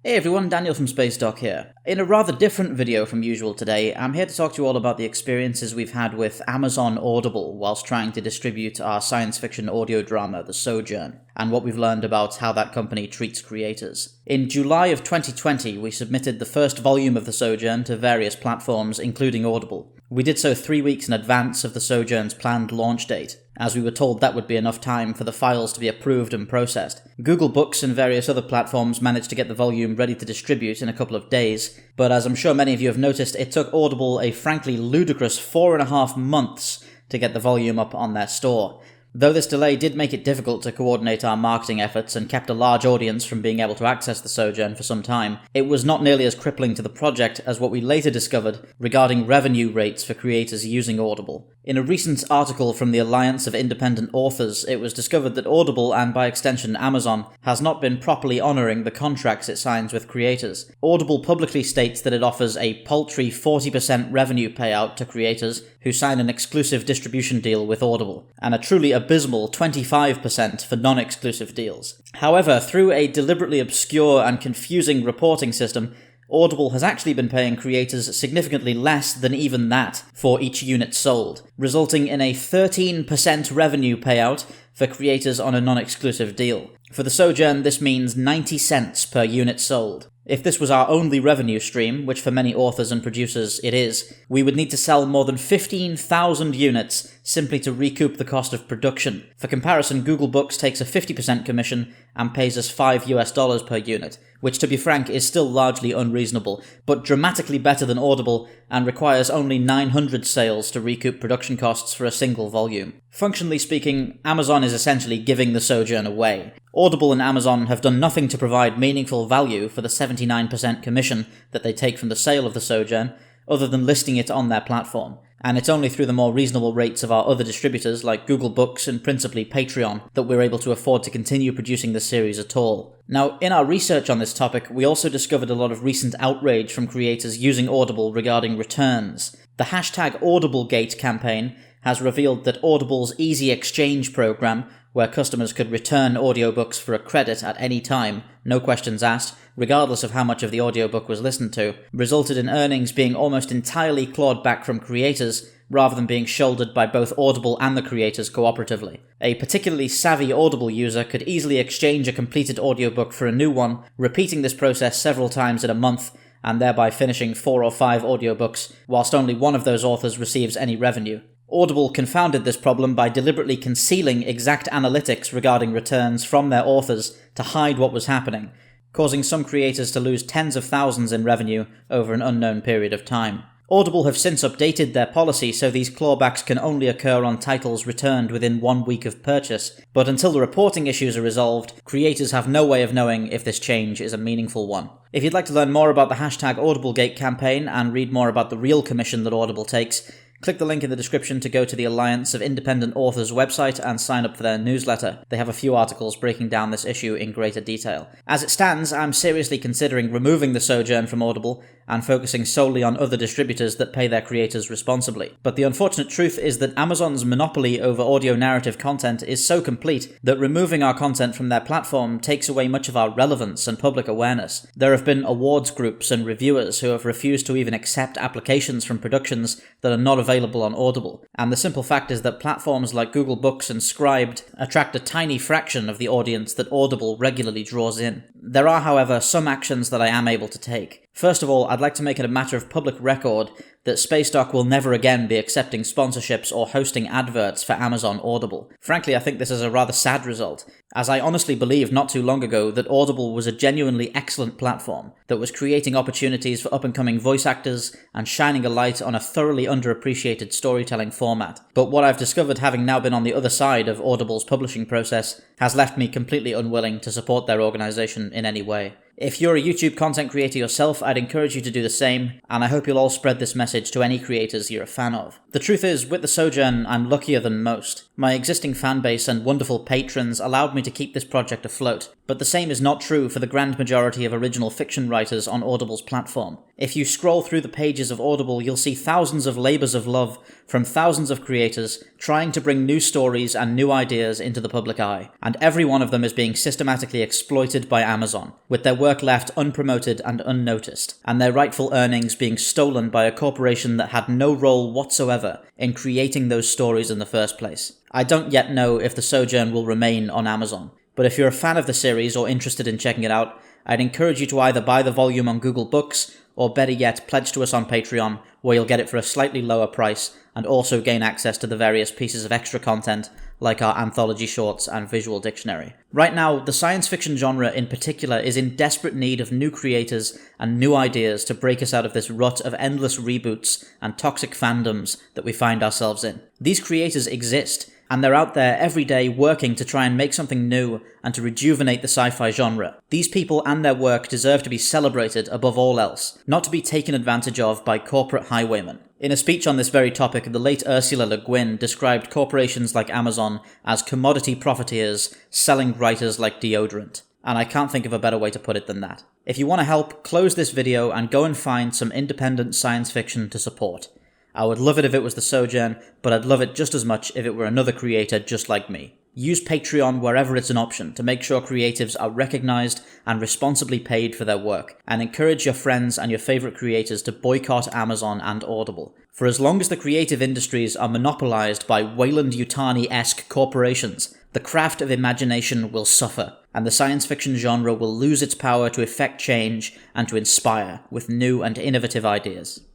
Hey everyone, Daniel from Spacedock here. In a rather different video from usual today, I'm here to talk to you all about the experiences we've had with Amazon Audible whilst trying to distribute our science fiction audio drama, The SOJOURN, and what we've learned about how that company treats creators. In July of 2020, we submitted the first volume of The SOJOURN to various platforms, including Audible. We did so 3 weeks in advance of The SOJOURN's planned launch date, as we were told that would be enough time for the files to be approved and processed. Google Books and various other platforms managed to get the volume ready to distribute in a couple of days, but as I'm sure many of you have noticed, it took Audible a frankly ludicrous 4.5 months to get the volume up on their store. Though this delay did make it difficult to coordinate our marketing efforts and kept a large audience from being able to access the SOJOURN for some time, it was not nearly as crippling to the project as what we later discovered regarding revenue rates for creators using Audible. In a recent article from the Alliance of Independent Authors, it was discovered that Audible, and by extension Amazon, has not been properly honouring the contracts it signs with creators. Audible publicly states that it offers a paltry 40% revenue payout to creators who sign an exclusive distribution deal with Audible, and a truly abysmal 25% for non-exclusive deals. However, through a deliberately obscure and confusing reporting system, Audible has actually been paying creators significantly less than even that for each unit sold, resulting in a 13% revenue payout for creators on a non-exclusive deal. For the SOJOURN, this means 90 cents per unit sold. If this was our only revenue stream, which for many authors and producers it is, we would need to sell more than 15,000 units simply to recoup the cost of production. For comparison, Google Books takes a 50% commission and pays us $5 per unit, which to be frank is still largely unreasonable, but dramatically better than Audible and requires only 900 sales to recoup production costs for a single volume. Functionally speaking, Amazon is essentially giving the SOJOURN away. Audible and Amazon have done nothing to provide meaningful value for the 79% commission that they take from the sale of the SOJOURN, other than listing it on their platform. And it's only through the more reasonable rates of our other distributors like Google Books and principally Patreon that we're able to afford to continue producing this series at all. Now, in our research on this topic, we also discovered a lot of recent outrage from creators using Audible regarding returns. The hashtag Audiblegate campaign has revealed that Audible's Easy Exchange program, where customers could return audiobooks for a credit at any time, no questions asked, regardless of how much of the audiobook was listened to, resulted in earnings being almost entirely clawed back from creators, rather than being shouldered by both Audible and the creators cooperatively. A particularly savvy Audible user could easily exchange a completed audiobook for a new one, repeating this process several times in a month, and thereby finishing 4 or 5 audiobooks, whilst only one of those authors receives any revenue. Audible confounded this problem by deliberately concealing exact analytics regarding returns from their authors to hide what was happening, causing some creators to lose tens of thousands in revenue over an unknown period of time. Audible have since updated their policy so these clawbacks can only occur on titles returned within 1 week of purchase, but until the reporting issues are resolved, creators have no way of knowing if this change is a meaningful one. If you'd like to learn more about the hashtag Audiblegate campaign and read more about the real commission that Audible takes, click the link in the description to go to the Alliance of Independent Authors website and sign up for their newsletter. They have a few articles breaking down this issue in greater detail. As it stands, I'm seriously considering removing the SOJOURN from Audible and focusing solely on other distributors that pay their creators responsibly. But the unfortunate truth is that Amazon's monopoly over audio narrative content is so complete that removing our content from their platform takes away much of our relevance and public awareness. There have been awards groups and reviewers who have refused to even accept applications from productions that are not available on Audible, and the simple fact is that platforms like Google Books and Scribd attract a tiny fraction of the audience that Audible regularly draws in. There are, however, some actions that I am able to take. First of all, I'd like to make it a matter of public record that Spacedock will never again be accepting sponsorships or hosting adverts for Amazon Audible. Frankly, I think this is a rather sad result, as I honestly believed not too long ago that Audible was a genuinely excellent platform that was creating opportunities for up-and-coming voice actors and shining a light on a thoroughly underappreciated storytelling format. But what I've discovered, having now been on the other side of Audible's publishing process, has left me completely unwilling to support their organisation in any way. If you're a YouTube content creator yourself, I'd encourage you to do the same, and I hope you'll all spread this message to any creators you're a fan of. The truth is, with the SOJOURN, I'm luckier than most. My existing fanbase and wonderful patrons allowed me to keep this project afloat, but the same is not true for the grand majority of original fiction writers on Audible's platform. If you scroll through the pages of Audible, you'll see thousands of labours of love from thousands of creators trying to bring new stories and new ideas into the public eye, and every one of them is being systematically exploited by Amazon, with their work left unpromoted and unnoticed, and their rightful earnings being stolen by a corporation that had no role whatsoever in creating those stories in the first place. I don't yet know if the SOJOURN will remain on Amazon, but if you're a fan of the series or interested in checking it out, I'd encourage you to either buy the volume on Google Books, or better yet, pledge to us on Patreon, where you'll get it for a slightly lower price, and also gain access to the various pieces of extra content, like our anthology shorts and visual dictionary. Right now, the science fiction genre in particular is in desperate need of new creators and new ideas to break us out of this rut of endless reboots and toxic fandoms that we find ourselves in. These creators exist, and they're out there every day working to try and make something new and to rejuvenate the sci-fi genre. These people and their work deserve to be celebrated above all else, not to be taken advantage of by corporate highwaymen. In a speech on this very topic, the late Ursula Le Guin described corporations like Amazon as commodity profiteers selling writers like deodorant. And I can't think of a better way to put it than that. If you want to help, close this video and go and find some independent science fiction to support. I would love it if it was the SOJOURN, but I'd love it just as much if it were another creator just like me. Use Patreon wherever it's an option to make sure creatives are recognised and responsibly paid for their work, and encourage your friends and your favourite creators to boycott Amazon and Audible. For as long as the creative industries are monopolised by Weyland-Yutani-esque corporations, the craft of imagination will suffer, and the science fiction genre will lose its power to effect change and to inspire with new and innovative ideas.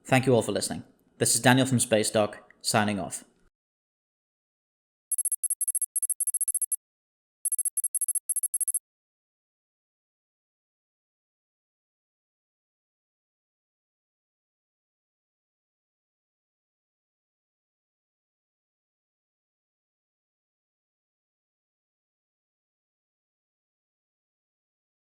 Thank you all for listening. This is Daniel from Spacedock, signing off.